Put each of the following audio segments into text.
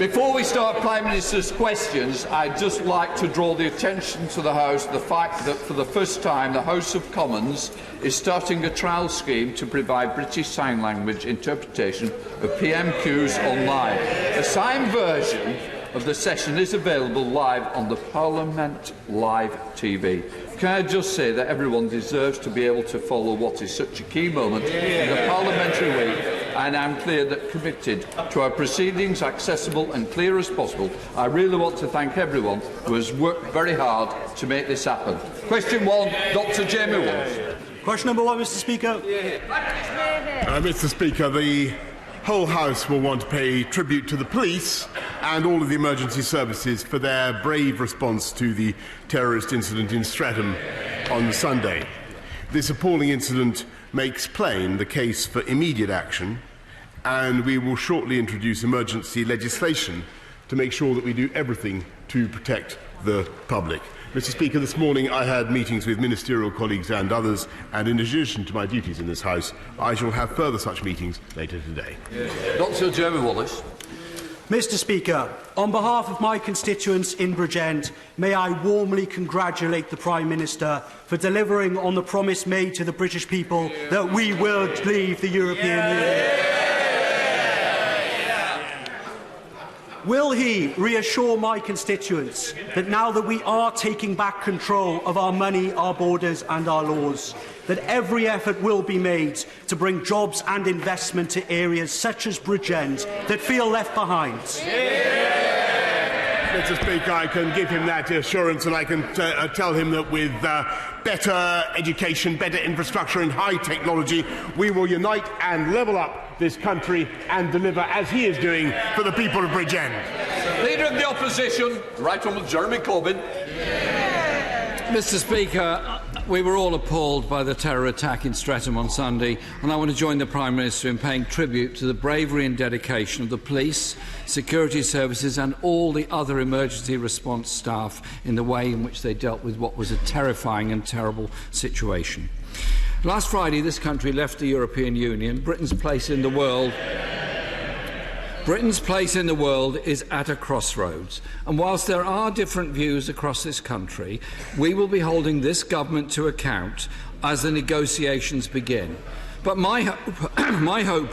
Before we start Prime Minister's questions, I'd just like to draw the attention to the House to the fact that for the first time the House of Commons is starting a trial scheme to provide British Sign Language interpretation of PMQs online. A signed version of the session is available live on the Parliament Live TV. Can I just say that everyone deserves to be able to follow what is such a key moment in the parliamentary week, and I'm clear that committed to our proceedings accessible and clear as possible. I really want to thank everyone who has worked very hard to make this happen. Question 1, Dr. Jamie Walsh. Question number 1, Mr. Speaker. Mr. Speaker, the whole House will want to pay tribute to the police and all of the emergency services for their brave response to the terrorist incident in Streatham on Sunday. This appalling incident makes plain the case for immediate action, and we will shortly introduce emergency legislation to make sure that we do everything to protect the public. Mr. Speaker, this morning I had meetings with ministerial colleagues and others, and in addition to my duties in this House, I shall have further such meetings later today. Dr. Jeremy Wallace. Mr. Speaker, on behalf of my constituents in Bridgend, may I warmly congratulate the Prime Minister for delivering on the promise made to the British people that we will leave the European Union. Will he reassure my constituents that now that we are taking back control of our money, our borders and our laws, that every effort will be made to bring jobs and investment to areas such as Bridgend that feel left behind? Mr. Speaker, I can give him that assurance, and I can tell him that with better education, better infrastructure and high technology, we will unite and level up this country and deliver, as he is doing, for the people of Bridgend. Leader of the Opposition, Right Honourable Jeremy Corbyn. Mr. Speaker, we were all appalled by the terror attack in Streatham on Sunday, and I want to join the Prime Minister in paying tribute to the bravery and dedication of the police, security services and all the other emergency response staff in the way in which they dealt with what was a terrifying and terrible situation. Last Friday, this country left the European Union. Britain's place in the world is at a crossroads, and whilst there are different views across this country, we will be holding this government to account as the negotiations begin. But my hope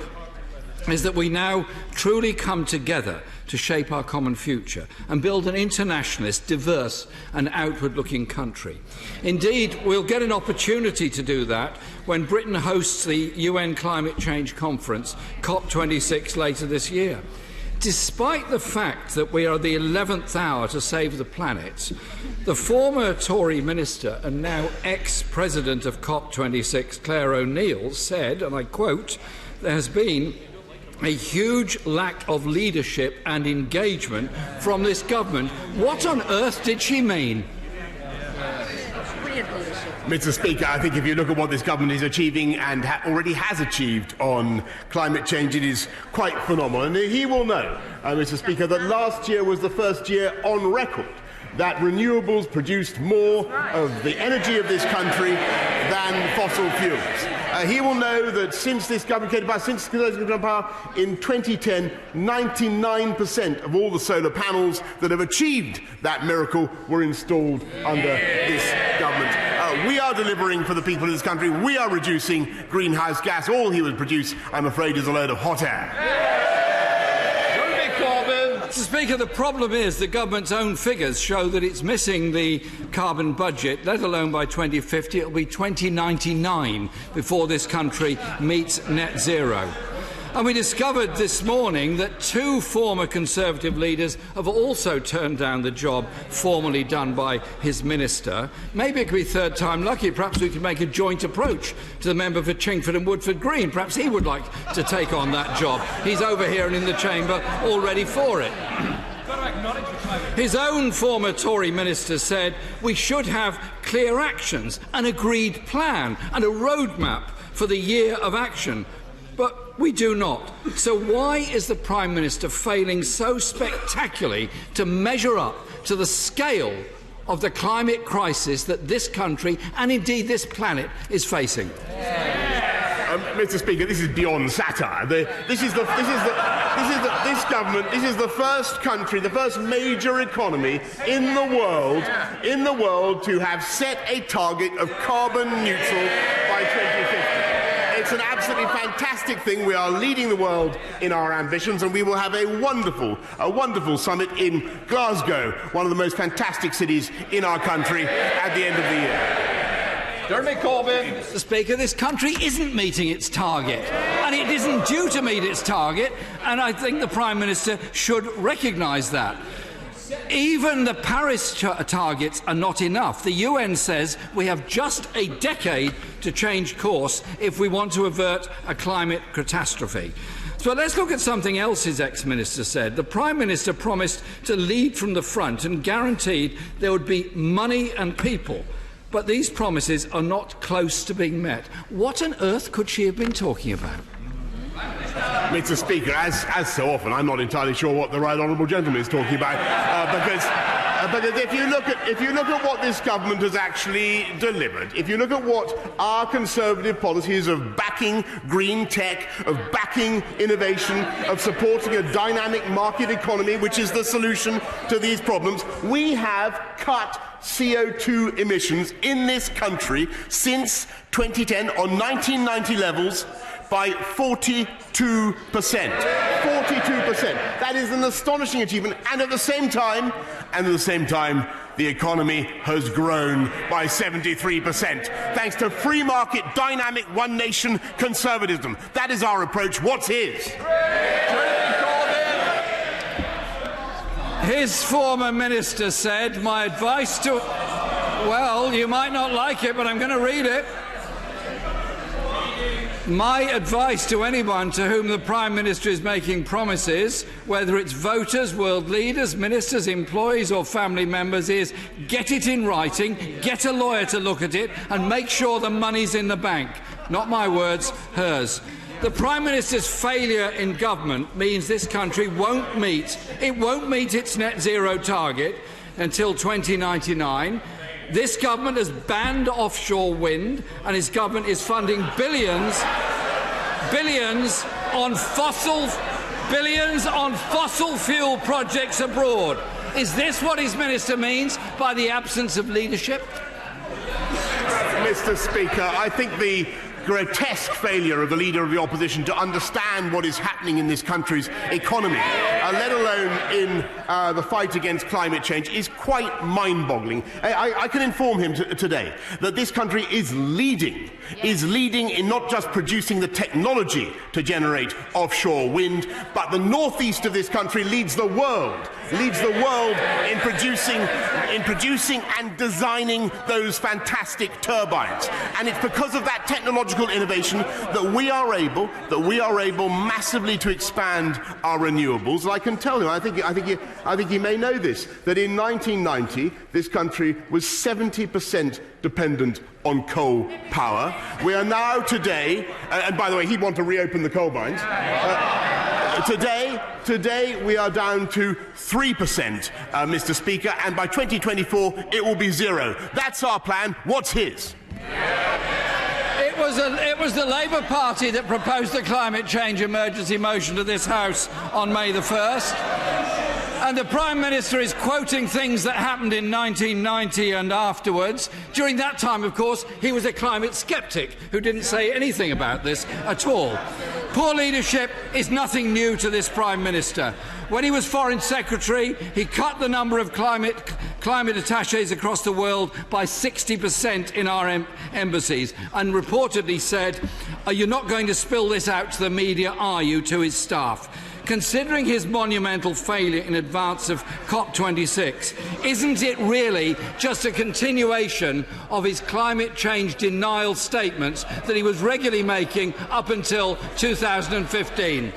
is that we now truly come together to shape our common future and build an internationalist, diverse and outward-looking country. Indeed, we'll get an opportunity to do that when Britain hosts the UN Climate Change Conference, COP26, later this year. Despite the fact that we are the 11th hour to save the planet, the former Tory minister and now ex-president of COP26, Claire O'Neill, said, and I quote, "There has been a huge lack of leadership and engagement from this government." What on earth did she mean? Mr. Speaker, I think if you look at what this government is achieving and already has achieved on climate change, it is quite phenomenal. And he will know, Mr. Speaker, that last year was the first year on record that renewables produced more of the energy of this country than fossil fuels. He will know that since this government came to power, in 2010, 99% of all the solar panels that have achieved that miracle were installed under this government. We are delivering for the people of this country. We are reducing greenhouse gas. All he would produce, I'm afraid, is a load of hot air. Mr. Speaker, the problem is the government's own figures show that it's missing the carbon budget, let alone by 2050. It will be 2099 before this country meets net zero. And we discovered this morning that 2 former Conservative leaders have also turned down the job formerly done by his minister. Maybe it could be third time lucky. Perhaps we could make a joint approach to the member for Chingford and Woodford Green. Perhaps he would like to take on that job. He's over here and in the chamber all ready for it. His own former Tory minister said we should have clear actions, an agreed plan and a roadmap for the year of action. But we do not. So why is the Prime Minister failing so spectacularly to measure up to the scale of the climate crisis that this country and indeed this planet is facing? Mr. Speaker, this is beyond satire. This government. This is the first country, the first major economy in the world to have set a target of carbon neutral by 2050. It's an absolutely fantastic thing. We are leading the world in our ambitions, and we will have a wonderful summit in Glasgow, one of the most fantastic cities in our country, at the end of the year. Jeremy Corbyn. Mr. Speaker, this country isn't meeting its target, and it isn't due to meet its target, and I think the Prime Minister should recognise that. Even the Paris targets are not enough. The UN says we have just a decade to change course if we want to avert a climate catastrophe. So let's look at something else his ex-minister said. The Prime Minister promised to lead from the front and guaranteed there would be money and people. But these promises are not close to being met. What on earth could she have been talking about? Mr. Speaker, as so often, I'm not entirely sure what the right honourable gentleman is talking about, because if you look at what this government has actually delivered, if you look at what our Conservative policies of backing green tech, of backing innovation, of supporting a dynamic market economy, which is the solution to these problems, we have cut CO2 emissions in this country since 2010 on 1990 levels by 42%. 42%. That is an astonishing achievement, and at the same time, the economy has grown by 73%, thanks to free market, dynamic, one nation conservatism. That is our approach. What's his? His former minister said, my advice to... Well, you might not like it, but I'm going to read it. My advice to anyone to whom the Prime Minister is making promises, whether it's voters, world leaders, ministers, employees or family members, is get it in writing, get a lawyer to look at it and make sure the money's in the bank. Not my words, hers. The Prime Minister's failure in government means this country won't meet its net zero target until 2099. This government has banned offshore wind, and his government is funding billions on fossil fuel projects abroad. Is this what his minister means by the absence of leadership? Mr. Speaker, I think the grotesque failure of the Leader of the Opposition to understand what is happening in this country's economy, let alone in the fight against climate change, is quite mind-boggling. I can inform him today that this country is leading in not just producing the technology to generate offshore wind, but the northeast of this country leads the world in producing and designing those fantastic turbines. And it's because of that technological innovation that we are able massively to expand our renewables. And I can tell you, I think you may know this, that in 1990 this country was 70% dependent on coal power. We are now today, and by the way, he'd want to reopen the coal mines. Today we are down to 3%, Mr. Speaker, and by 2024 it will be zero. That's our plan. What's his? It was the Labour Party that proposed the climate change emergency motion to this House on May the 1st. And the Prime Minister is quoting things that happened in 1990 and afterwards. During that time, of course, he was a climate sceptic who didn't say anything about this at all. Poor leadership is nothing new to this Prime Minister. When he was Foreign Secretary, he cut the number of climate attachés across the world by 60% in our embassies, and reportedly said, "You're not going to spill this out to the media, are you?" to his staff. Considering his monumental failure in advance of COP26, isn't it really just a continuation of his climate change denial statements that he was regularly making up until 2015?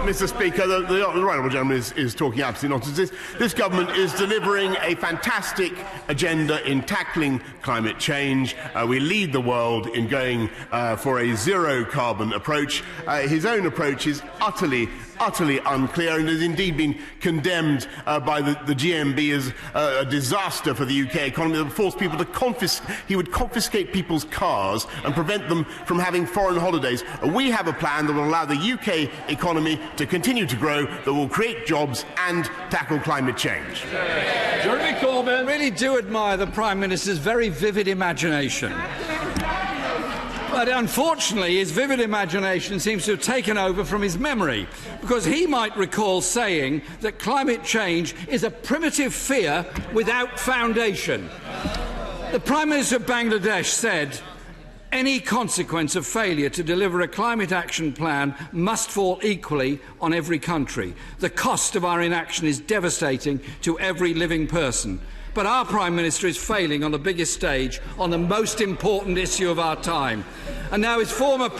Mr. Speaker, the Honourable Gentleman is talking absolute nonsense. This government is delivering a fantastic agenda in tackling climate change. We lead the world in going for a zero-carbon approach. His own approach is utterly unclear and has indeed been condemned by the GMB as a disaster for the UK economy that would force people to he would confiscate people's cars and prevent them from having foreign holidays. We have a plan that will allow the UK economy to continue to grow, that will create jobs and tackle climate change. Jeremy Corbyn. I really do admire the Prime Minister's very vivid imagination. But unfortunately, his vivid imagination seems to have taken over from his memory, because he might recall saying that climate change is a primitive fear without foundation. The Prime Minister of Bangladesh said, "Any consequence of failure to deliver a climate action plan must fall equally on every country. The cost of our inaction is devastating to every living person." But our Prime Minister is failing on the biggest stage on the most important issue of our time. And now his former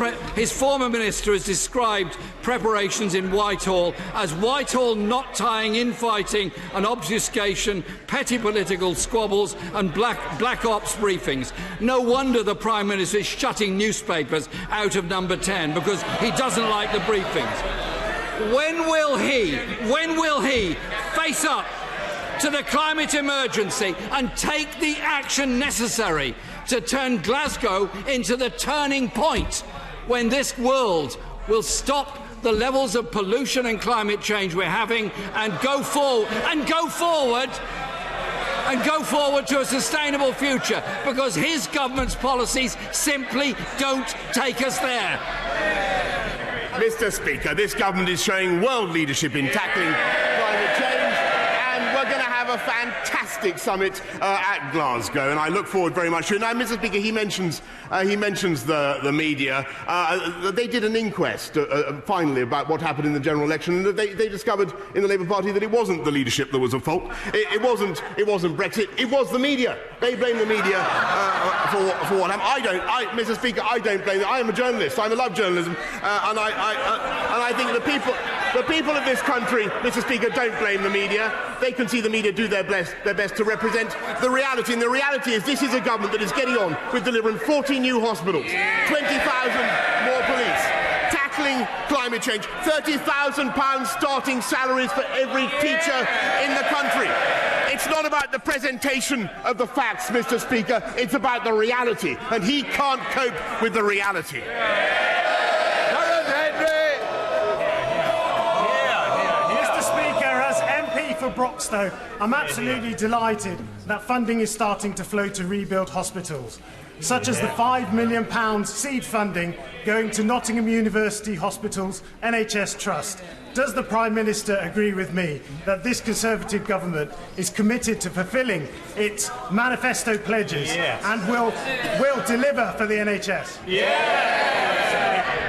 minister has described preparations in Whitehall as Whitehall not tying infighting and obfuscation, petty political squabbles and black ops briefings. No wonder the Prime Minister is shutting newspapers out of number 10, because he doesn't like the briefings. When will he face up to the climate emergency and take the action necessary to turn Glasgow into the turning point when this world will stop the levels of pollution and climate change we're having and go forward to a sustainable future, because his government's policies simply don't take us there. Mr. Speaker, this government is showing world leadership in tackling climate change. We're going to have a fantastic summit at Glasgow, and I look forward very much to it. Now, Mr. Speaker, he mentions the media. They did an inquest finally about what happened in the general election, and they discovered in the Labour Party that it wasn't the leadership that was at fault. It wasn't Brexit. It was the media. They blame the media for what happened. Mr. Speaker, I don't blame them. I am a journalist. I love journalism, and I think the people of this country, Mr. Speaker, don't blame the media. They can see the media do their best to represent the reality. And the reality is this is a government that is getting on with delivering 40 new hospitals, 20,000 more police, tackling climate change, £30,000 starting salaries for every teacher in the country. It's not about the presentation of the facts, Mr. Speaker. It's about the reality. And he can't cope with the reality. For Broxtowe, I'm absolutely delighted that funding is starting to flow to rebuild hospitals, such as the £5 million seed funding going to Nottingham University Hospital's NHS Trust. Does the Prime Minister agree with me that this Conservative government is committed to fulfilling its manifesto pledges and will deliver for the NHS?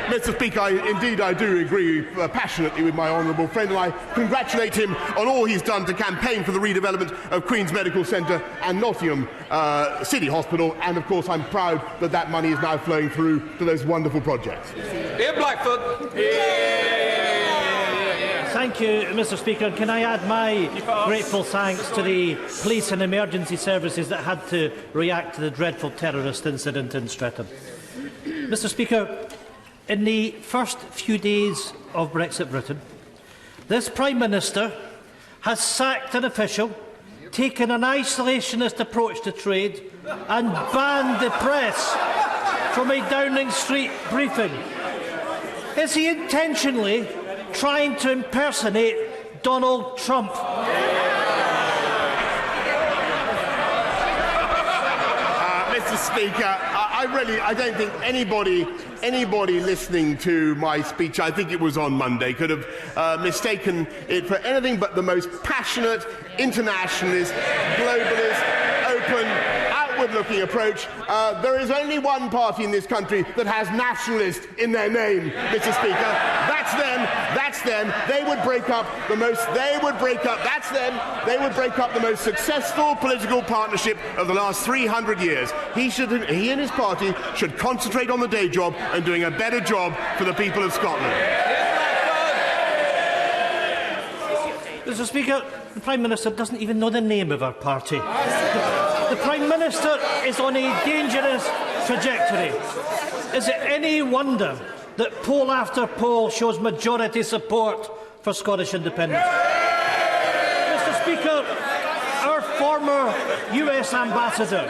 Mr. Speaker, I do agree passionately with my honourable friend, and I congratulate him on all he's done to campaign for the redevelopment of Queen's Medical Centre and Nottingham City Hospital, and of course I'm proud that that money is now flowing through to those wonderful projects. Ian Blackford. Thank you, Mr. Speaker. Can I add my grateful thanks to the police and emergency services that had to react to the dreadful terrorist incident in Streatham. Mr. Speaker, in the first few days of Brexit Britain, this Prime Minister has sacked an official, taken an isolationist approach to trade and banned the press from a Downing Street briefing. Is he intentionally trying to impersonate Donald Trump? Mr. Speaker, I don't think anybody listening to my speech, I think it was on Monday, could have mistaken it for anything but the most passionate, internationalist, globalist, open, outward-looking approach. There is only one party in this country that has nationalist in their name, Mr. Speaker. That's them. That's them. They would break up the most. They would break up. That's them. They would break up the most successful political partnership of the last 300 years. He and his party should concentrate on the day job and doing a better job for the people of Scotland. Mr. Speaker, the Prime Minister doesn't even know the name of our party. The Prime Minister is on a dangerous trajectory. Is it any wonder that poll after poll shows majority support for Scottish independence? Mr. Speaker, our former US ambassador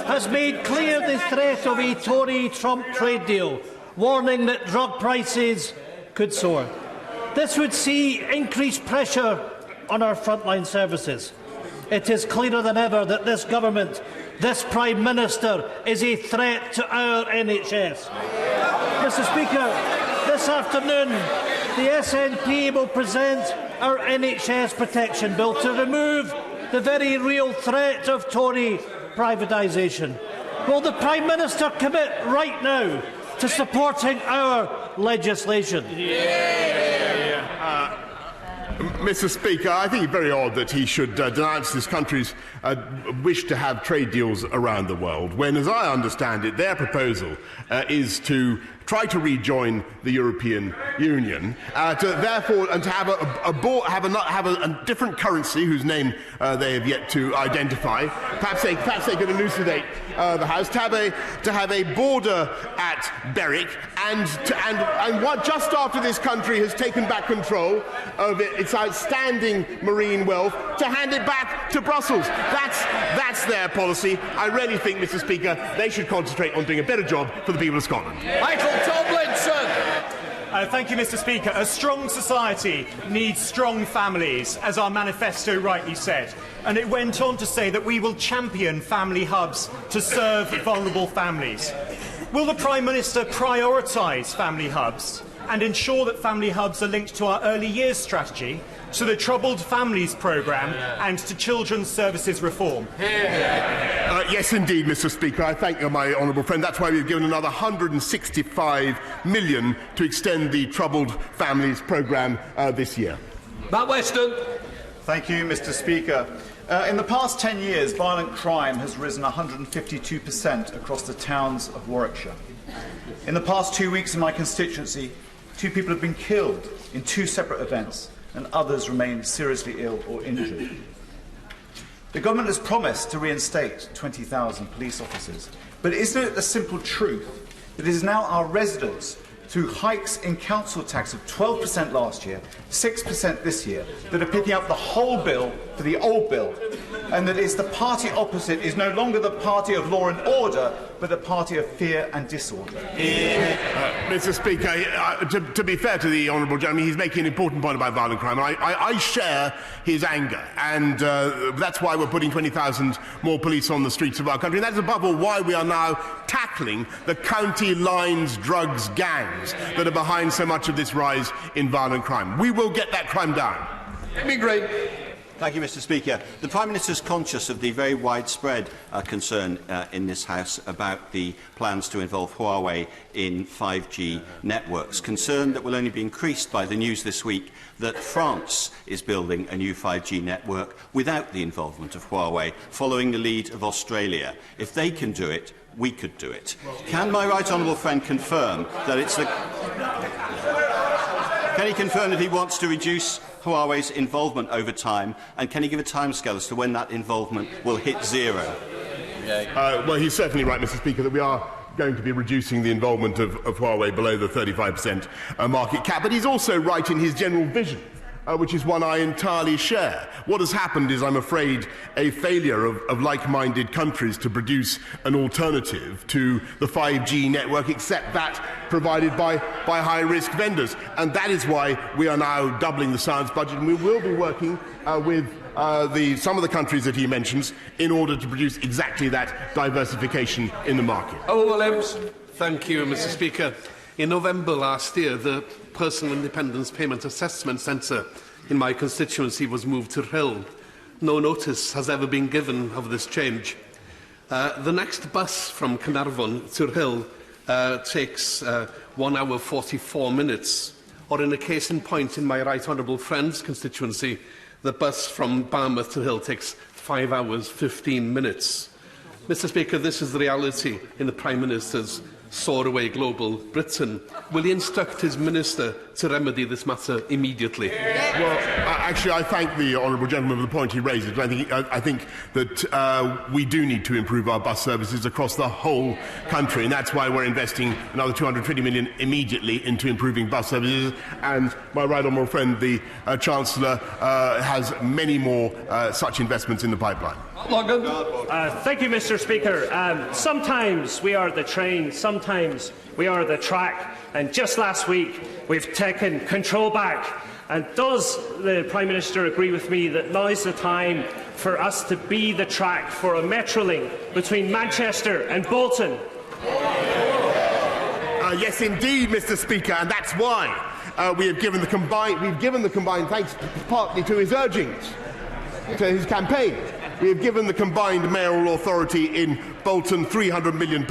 has made clear the threat of a Tory-Trump trade deal, warning that drug prices could soar. This would see increased pressure on our frontline services. It is clearer than ever that this government, this Prime Minister, is a threat to our NHS. Mr. Speaker, this afternoon the SNP will present our NHS protection bill to remove the very real threat of Tory privatisation. Will the Prime Minister commit right now to supporting our legislation? Mr. Speaker, I think it's very odd that he should denounce this country's wish to have trade deals around the world, when, as I understand it, their proposal is to try to rejoin the European Union, to have a different currency whose name they have yet to identify. Perhaps they could elucidate the House, to have a border at Berwick, and what just after this country has taken back control of its outstanding marine wealth, to hand it back to Brussels. That's their policy. I really think, Mr. Speaker, they should concentrate on doing a better job for the people of Scotland. Michael Tomlinson. Thank you, Mr. Speaker. A strong society needs strong families, as our manifesto rightly said. And it went on to say that we will champion family hubs to serve vulnerable families. Will the Prime Minister prioritise family hubs and ensure that family hubs are linked to our early years strategy, to the Troubled Families programme and to children's services reform? Yes, indeed, Mr. Speaker. I thank you, my honourable friend. That's why we've given another £165 million to extend the Troubled Families programme this year. Matt Weston. Thank you, Mr. Speaker. In the past 10 years, violent crime has risen 152% across the towns of Warwickshire. In the past 2 weeks in my constituency, 2 people have been killed in 2 separate events, and others remain seriously ill or injured. The government has promised to reinstate 20,000 police officers, but isn't it the simple truth that it is now our residents, through hikes in council tax of 12% last year, 6% this year, that are picking up the whole bill for the old bill, and that it's the party opposite is no longer the party of law and order, but the party of fear and disorder? Mr. Speaker, to be fair to the honourable gentleman, he's making an important point about violent crime. I share his anger, and that's why we're putting 20,000 more police on the streets of our country. And that's above all why we are now tackling the county lines drugs gangs that are behind so much of this rise in violent crime. We will get that crime down. Thank you, Mr. Speaker. The Prime Minister is conscious of the very widespread concern in this House about the plans to involve Huawei in 5G networks, concern that will only be increased by the news this week that France is building a new 5G network without the involvement of Huawei, following the lead of Australia. If they can do it, we could do it. Can my right honourable friend confirm that it's the... Can he confirm that he wants to reduce Huawei's involvement over time, and can he give a timescale as to when that involvement will hit zero? Well, he's certainly right, Mr. Speaker, that we are going to be reducing the involvement of Huawei below the 35% market cap, but he's also right in his general vision, which is one I entirely share. What has happened is, I'm afraid, a failure of like-minded countries to produce an alternative to the 5G network, except that provided by high-risk vendors. And that is why we are now doubling the science budget, and we will be working with some of the countries that he mentions in order to produce exactly that diversification in the market. Thank you, Mr. Speaker. In November last year, the Personal Independence Payment Assessment Centre in my constituency was moved to Rhyl. No notice has ever been given of this change. The next bus from Caernarfon to Rhyl takes 1 hour 44 minutes. Or in a case in point in my right honourable friend's constituency, the bus from Barmouth to Rhyl takes 5 hours 15 minutes. Mr. Speaker, this is the reality in the Prime Minister's soar away global Britain. Will he instruct his minister to remedy this matter immediately? Well, actually, I thank the honourable gentleman for the point he raises. I think that we do need to improve our bus services across the whole country, and that's why we're investing another £220 million immediately into improving bus services. And my right honourable friend, the Chancellor, has many more such investments in the pipeline. Thank you, Mr. Speaker. Sometimes we are the train, sometimes we are the track, and just last week we've taken control back. And does the Prime Minister agree with me that now is the time for us to be the track for a Metrolink between Manchester and Bolton? Yes, indeed, Mr. Speaker, and that's why we've given the combined, thanks partly to his urgings, to his campaign. We have given the combined mayoral authority in Bolton £300 million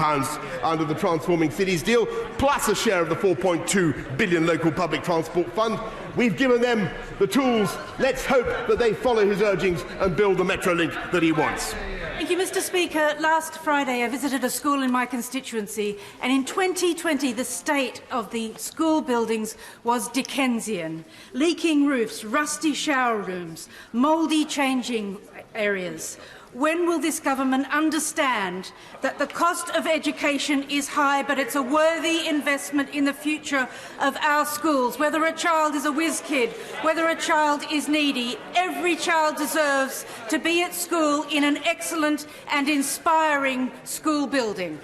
under the Transforming Cities deal, plus a share of the £4.2 billion local public transport fund. We've given them the tools. Let's hope that they follow his urgings and build the Metrolink that he wants. Thank you, Mr. Speaker. Last Friday I visited a school in my constituency, and in 2020 the state of the school buildings was Dickensian. Leaking roofs, rusty shower rooms, mouldy changing areas. When will this government understand that the cost of education is high, but it's a worthy investment in the future of our schools? Whether a child is a whiz kid, whether a child is needy, every child deserves to be at school in an excellent and inspiring school building.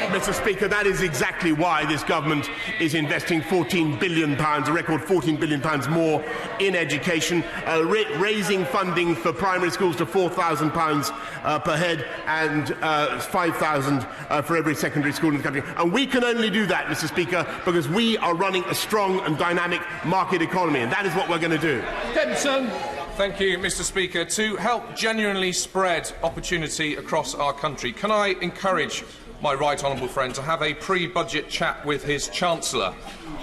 Mr. Speaker, that is exactly why this government is investing £14 billion, a record £14 billion more in education, raising funding for primary schools to £4,000 per head and £5,000 for every secondary school in the country. And we can only do that, Mr. Speaker, because we are running a strong and dynamic market economy, and that is what we're going to do. Dempson. Thank you, Mr. Speaker. To help genuinely spread opportunity across our country, can I encourage my right honourable friend to have a pre-budget chat with his Chancellor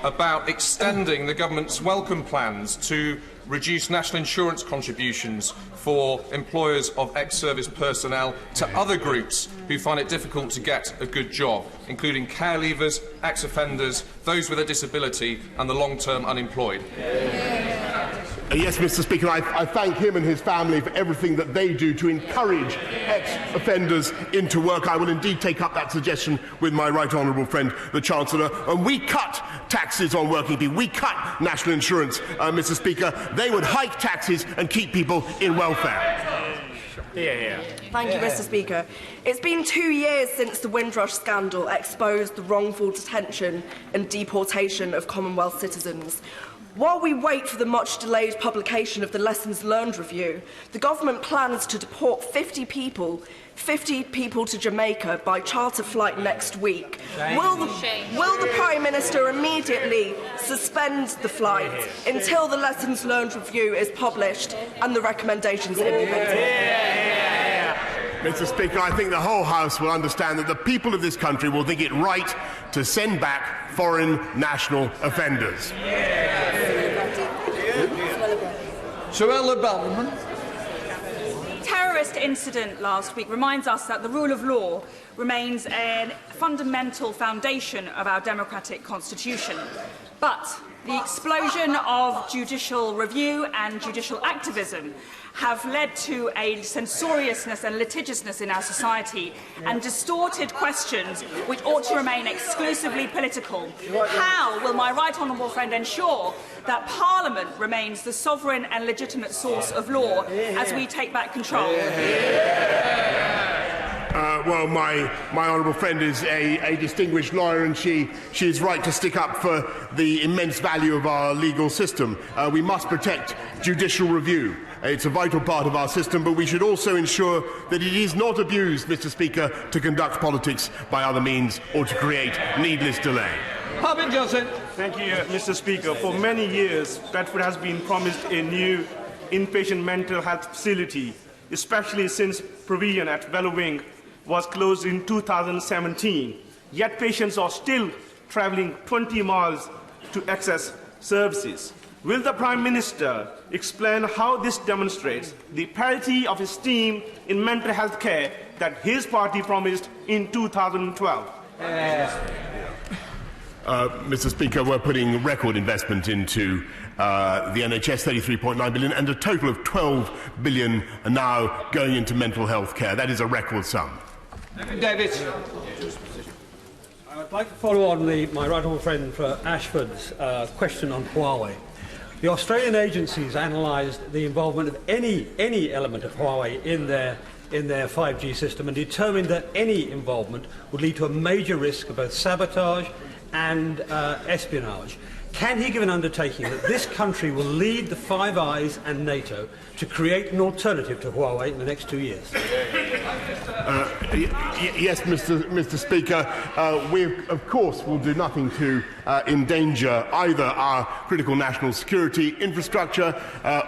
about extending the government's welcome plans to reduce national insurance contributions for employers of ex-service personnel to other groups who find it difficult to get a good job, including care leavers, ex-offenders, those with a disability and the long-term unemployed? Yes, Mr. Speaker, I thank him and his family for everything that they do to encourage ex-offenders into work. I will indeed take up that suggestion with my right honourable friend, the Chancellor. And we cut taxes on working people. We cut national insurance, Mr. Speaker. They would hike taxes and keep people in welfare. Thank you, Mr. Speaker. It's been 2 years since the Windrush scandal exposed the wrongful detention and deportation of Commonwealth citizens. While we wait for the much-delayed publication of the Lessons Learned review, the government plans to deport 50 people to Jamaica by charter flight next week. Will the Prime Minister immediately suspend the flight until the Lessons Learned review is published and the recommendations implemented? Mr. Speaker, I think the whole House will understand that the people of this country will think it right to send back foreign national offenders. Suella Bellman. Terrorist incident last week reminds us that the rule of law remains a fundamental foundation of our democratic constitution. But the explosion of judicial review and judicial activism have led to a censoriousness and litigiousness in our society and distorted questions which ought to remain exclusively political. How will my right honourable friend ensure that Parliament remains the sovereign and legitimate source of law as we take back control? Well, my honourable friend is a distinguished lawyer, and she is right to stick up for the immense value of our legal system. We must protect judicial review. It's a vital part of our system, but we should also ensure that it is not abused, Mr. Speaker, to conduct politics by other means or to create needless delay. Thank you, Mr. Speaker. For many years, Bedford has been promised a new inpatient mental health facility, especially since provision at Wellwing was closed in 2017. Yet patients are still travelling 20 miles to access services. Will the Prime Minister explain how this demonstrates the parity of esteem in mental health care that his party promised in 2012? Mr. Speaker, we're putting record investment into the NHS, 33.9 billion, and a total of 12 billion are now going into mental health care. That is a record sum. David. I'd like to follow on my right honourable friend for Ashford's question on Huawei. The Australian agencies analysed the involvement of any element of Huawei in their 5G system and determined that any involvement would lead to a major risk of both sabotage and espionage. Can he give an undertaking that this country will lead the Five Eyes and NATO to create an alternative to Huawei in the next 2 years? Yes, Mr. Speaker. We, of course, will do nothing to endanger either our critical national security infrastructure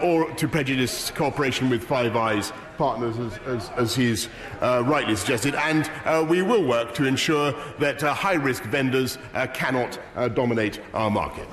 or to prejudice cooperation with Five Eyes partners, as he's rightly suggested. And we will work to ensure that high-risk vendors cannot dominate our market.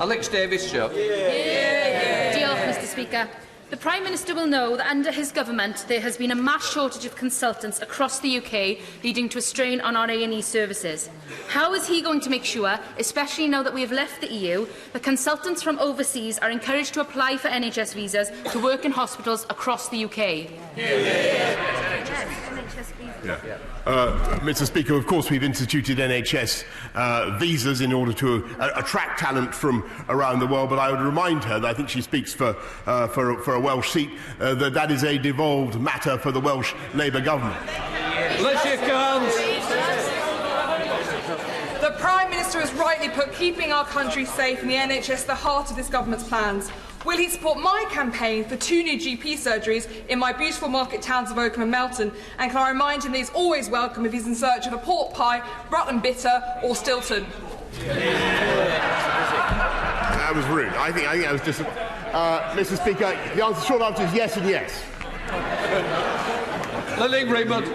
Alex Davis, Show. Diolch, Mr. Speaker. The Prime Minister will know that under his government there has been a mass shortage of consultants across the UK, leading to a strain on our A&E services. How is he going to make sure, especially now that we have left the EU, that consultants from overseas are encouraged to apply for NHS visas to work in hospitals across the UK? Mr. Speaker, of course we've instituted NHS visas in order to attract talent from around the world, but I would remind her that I think she speaks for a Welsh seat, that is a devolved matter for the Welsh Labour government. The Prime Minister has rightly put keeping our country safe and the NHS at the heart of this government's plans. Will he support my campaign for 2 new GP surgeries in my beautiful market towns of Oakham and Melton? And can I remind him that he's always welcome if he's in search of a pork pie, Rutland Bitter or Stilton? That was rude. I think that was just... Mr. Speaker, the short answer is yes and yes. Lily Raymond.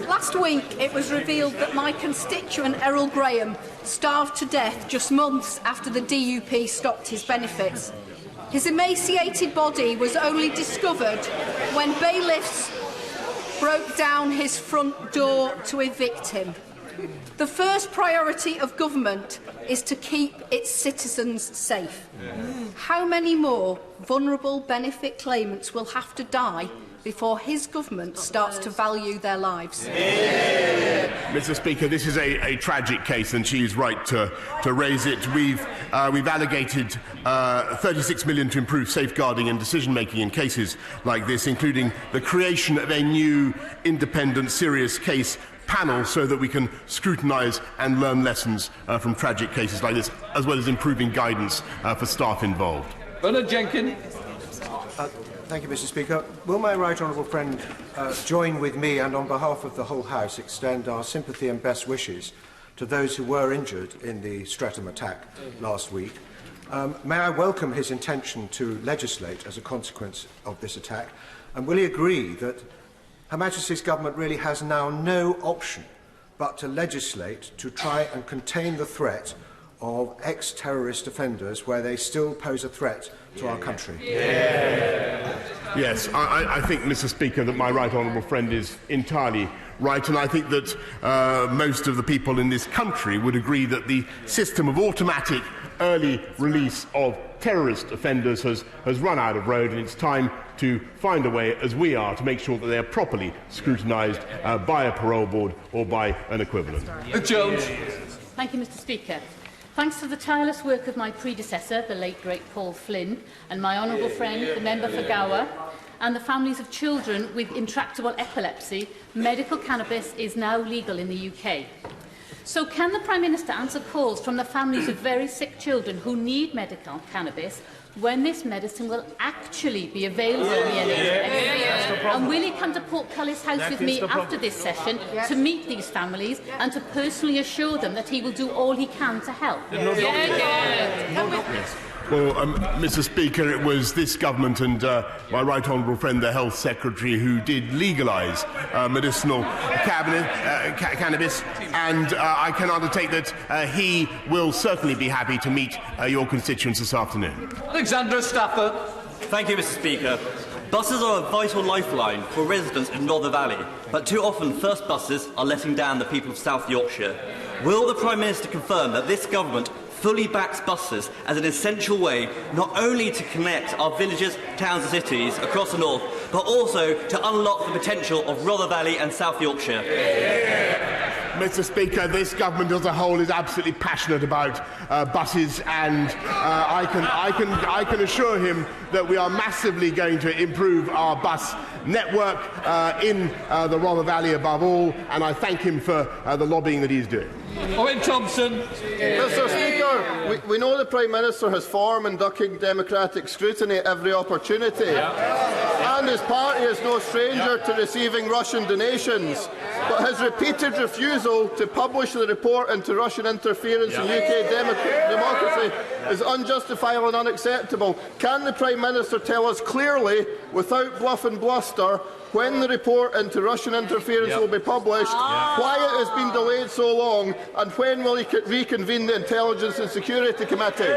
Last week, it was revealed that my constituent Errol Graham starved to death just months after the DUP stopped his benefits. His emaciated body was only discovered when bailiffs broke down his front door to evict him. The first priority of government is to keep its citizens safe. How many more vulnerable benefit claimants will have to die before his government starts to value their lives? Mr. Speaker, this is a tragic case, and she is right to raise it. We've allocated 36 million to improve safeguarding and decision-making in cases like this, including the creation of a new independent serious case panel so that we can scrutinise and learn lessons from tragic cases like this, as well as improving guidance for staff involved. Bernard Jenkins. Thank you, Mr. Speaker. Will my right honourable friend join with me and on behalf of the whole House extend our sympathy and best wishes to those who were injured in the Streatham attack last week? May I welcome his intention to legislate as a consequence of this attack? And will he agree that Her Majesty's government really has now no option but to legislate to try and contain the threat of ex-terrorist offenders where they still pose a threat to our country? Yes, I think, Mr. Speaker, that my right honourable friend is entirely right, and I think that most of the people in this country would agree that the system of automatic early release of terrorist offenders has run out of road, and it's time to find a way, as we are, to make sure that they are properly scrutinised by a parole board or by an equivalent. Jones. Thank you, Mr. Speaker. Thanks to the tireless work of my predecessor, the late great Paul Flynn, and my honourable friend, the member for Gower, and the families of children with intractable epilepsy, medical cannabis is now legal in the UK. So can the Prime Minister answer calls from the families of very sick children who need medical cannabis when this medicine will actually be available in the NHS? And will he come to Portcullis House with me after this session to meet these families and to personally assure them that he will do all he can to help? Well, Mr. Speaker, it was this government and my right honourable friend, the Health Secretary, who did legalise medicinal cannabis, and I can undertake that he will certainly be happy to meet your constituents this afternoon. Alexandra Stafford. Thank you, Mr. Speaker. Buses are a vital lifeline for residents in Rother Valley, but too often first buses are letting down the people of South Yorkshire. Will the Prime Minister confirm that this government fully backs buses as an essential way not only to connect our villages, towns and cities across the north, but also to unlock the potential of Rother Valley and South Yorkshire? Mr. Speaker, this government as a whole is absolutely passionate about buses, and I can assure him that we are massively going to improve our bus network in the Rother Valley above all, and I thank him for the lobbying that he's doing. Owen Thompson. Mr. Speaker, we know the Prime Minister has form in ducking democratic scrutiny at every opportunity, and his party is no stranger to receiving Russian donations. But his repeated refusal to publish the report into Russian interference in UK democracy is unjustifiable and unacceptable. Can the Prime Minister tell us clearly, without bluff and bluster, when the report into Russian interference will be published, why it has been delayed so long, and when will he reconvene the Intelligence and Security Committee?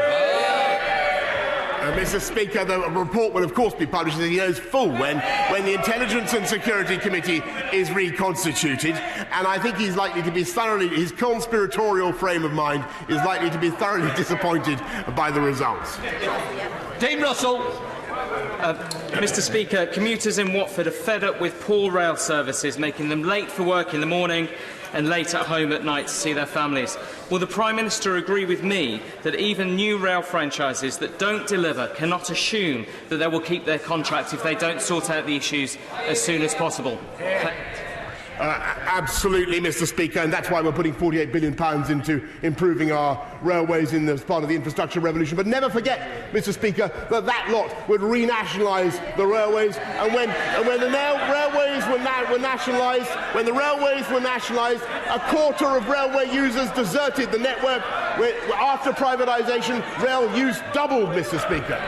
Mr. Speaker, the report will of course be published, as he knows full when the Intelligence and Security Committee is reconstituted, and I think he's likely to be his conspiratorial frame of mind is likely to be thoroughly disappointed by the results. Dean Russell. Mr. Speaker, commuters in Watford are fed up with poor rail services, making them late for work in the morning and late at home at night to see their families. Will the Prime Minister agree with me that even new rail franchises that don't deliver cannot assume that they will keep their contract if they don't sort out the issues as soon as possible? Absolutely, Mr. Speaker, and that's why we're putting £48 billion into improving our railways as part of the infrastructure revolution. But never forget, Mr. Speaker, that lot would renationalise the railways, and when the railways were nationalised, a quarter of railway users deserted the network. After privatisation, rail use doubled, Mr. Speaker.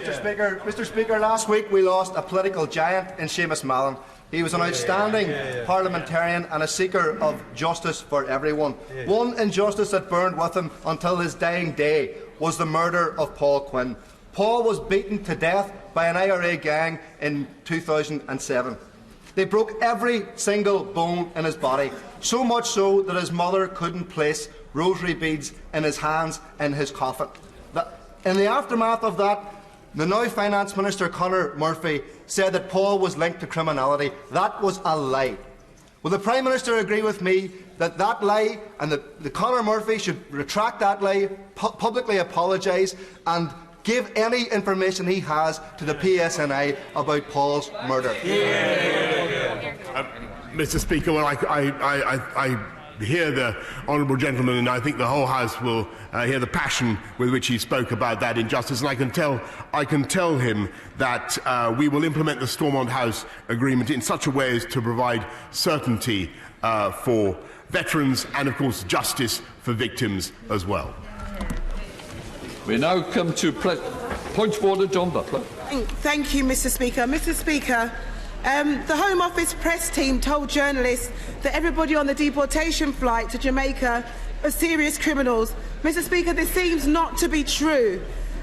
Mr. Speaker, last week we lost a political giant in Seamus Mallon. He was an outstanding parliamentarian and a seeker of justice for everyone. One injustice that burned with him until his dying day was the murder of Paul Quinn. Paul was beaten to death by an IRA gang in 2007. They broke every single bone in his body, so much so that his mother couldn't place rosary beads in his hands in his coffin. In the aftermath of that, the now Finance Minister Conor Murphy said that Paul was linked to criminality. That was a lie. Will the Prime Minister agree with me that that lie, and that Conor Murphy should retract that lie, publicly apologise and give any information he has to the PSNI about Paul's murder? Mr. Speaker, well, I hear the honourable gentleman, and I think the whole House will hear the passion with which he spoke about that injustice, and I can tell him that we will implement the Stormont House Agreement in such a way as to provide certainty for veterans and, of course, justice for victims as well. We now come to point of order, John Butler. Thank you, Mr. Speaker. Mr. Speaker, the Home Office press team told journalists that everybody on the deportation flight to Jamaica are serious criminals. Mr. Speaker, this seems not to be true.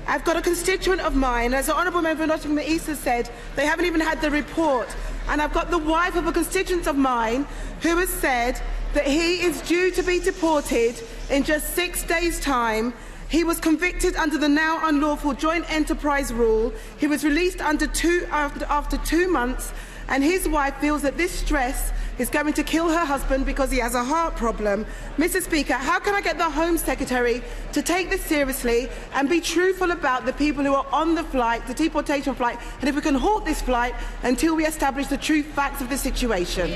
I've got a constituent of mine, as the Honourable Member for Nottingham East has said, they haven't even had the report. And I've got the wife of a constituent of mine who has said that he is due to be deported in just 6 days' time. He was convicted under the now unlawful joint enterprise rule. He was released after 2 months, and his wife feels that this stress is going to kill her husband because he has a heart problem. Mr. Speaker, how can I get the Home Secretary to take this seriously and be truthful about the people who are on the flight, the deportation flight, and if we can halt this flight until we establish the true facts of the situation?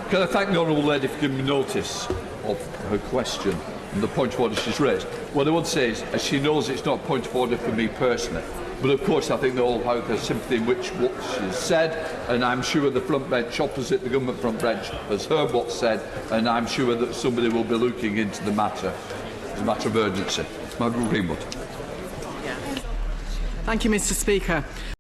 Can I thank the honourable lady for giving me notice of her question and the point of order she's raised? What I would say is, as she knows, it's not a point of order for me personally. But of course, I think they all have their sympathy in what she's said, and I'm sure the front bench opposite the government front bench has heard what's said, and I'm sure that somebody will be looking into the matter as a matter of urgency. Margaret Greenwood. Thank you, Mr. Speaker.